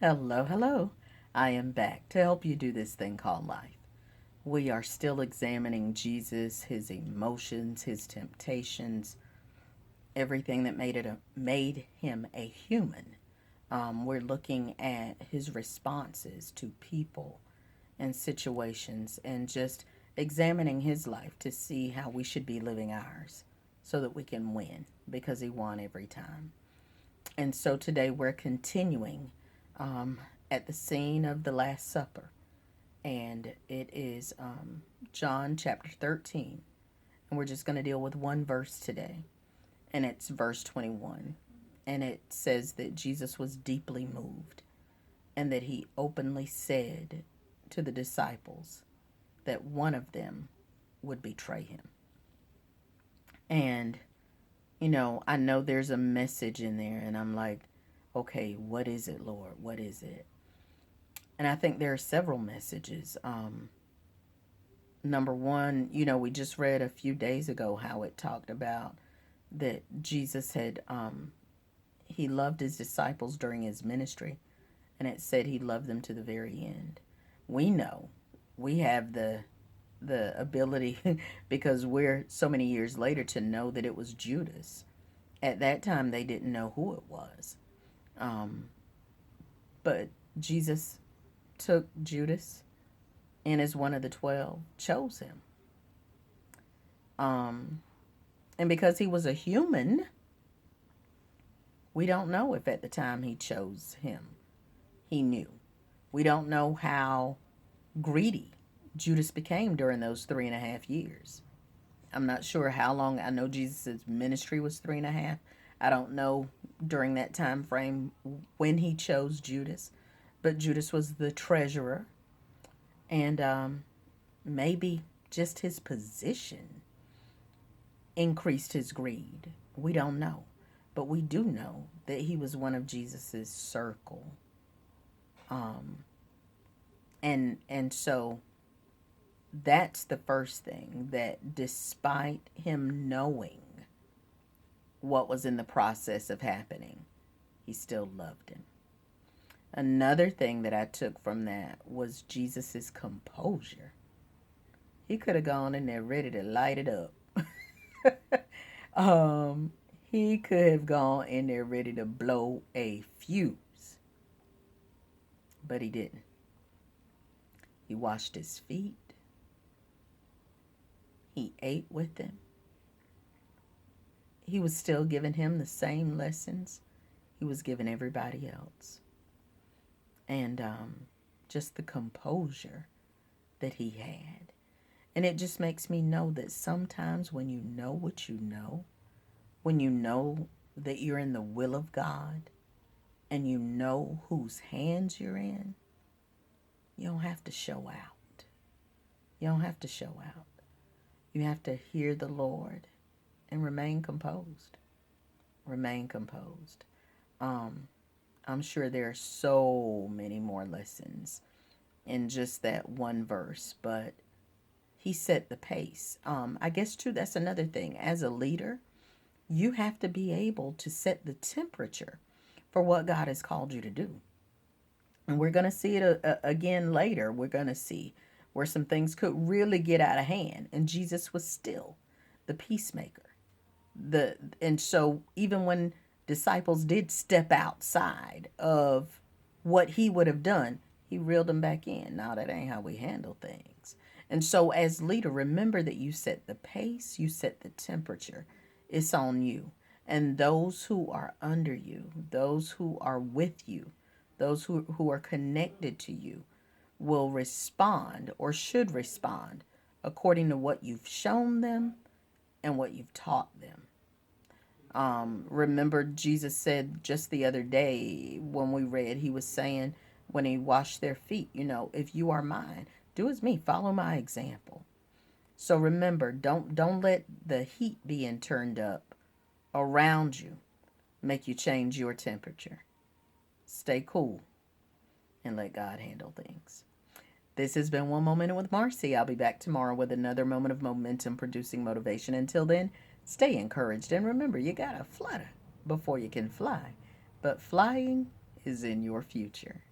Hello, hello. I am back to help you do this thing called life. We are still examining Jesus, his emotions, his temptations, everything that made him a human. We're looking at his responses to people and situations and just examining his life to see how we should be living ours so that we can win because he won every time. And so today we're continuing um, at the scene of the Last Supper. And it is John chapter 13. And we're just going to deal with one verse today. And it's verse 21. And it says that Jesus was deeply moved and that he openly said to the disciples that one of them would betray him. And, I know there's a message in there, and I'm like, okay, what is it, Lord? What is it? And I think there are several messages. Number one, we just read a few days ago how it talked about that Jesus had, he loved his disciples during his ministry, and it said he loved them to the very end. We know, we have the ability because we're so many years later to know that it was Judas. At that time, they didn't know who it was. Um, but Jesus took Judas and as one of the 12 chose him. Um, and because he was a human, we don't know if at the time he chose him, he knew. We don't know how greedy Judas became during those 3.5 years. I'm not sure how long. I know Jesus' ministry was 3.5. I don't know during that time frame when he chose Judas, but Judas was the treasurer, and maybe just his position increased his greed. We don't know, but we do know that he was one of Jesus's circle, um, and so that's the first thing, that despite him knowing what was in the process of happening, he still loved him. Another thing that I took from that was Jesus's composure. He could have gone in there ready to light it up. um, he could have gone in there ready to blow a fuse, but he didn't. He washed his feet. He ate with them. He was still giving him the same lessons he was giving everybody else. And just the composure that he had. And it just makes me know that sometimes when you know what you know, when you know that you're in the will of God and you know whose hands you're in, you don't have to show out. You don't have to show out. You have to hear the Lord and remain composed. Remain composed. Um, I'm sure there are so many more lessons in just that one verse, but he set the pace. I guess, too, that's another thing. As a leader, you have to be able to set the temperature for what God has called you to do. And we're going to see it again later. We're going to see where some things could really get out of hand. And Jesus was still the peacemaker. And so even when disciples did step outside of what he would have done, he reeled them back in. Now that ain't how we handle things. And so as leader, remember that you set the pace, you set the temperature. It's on you. And those who are under you, those who are with you, those who are connected to you will respond or should respond according to what you've shown them and what you've taught them. Remember, Jesus said just the other day when we read, he was saying when he washed their feet, if you are mine, do as me, follow my example. So remember, don't let the heat being turned up around you make you change your temperature. Stay cool and let God handle things. This has been One Moment with Marcy. I'll be back tomorrow with another moment of momentum producing motivation. Until then, stay encouraged and remember, you gotta flutter before you can fly. But flying is in your future.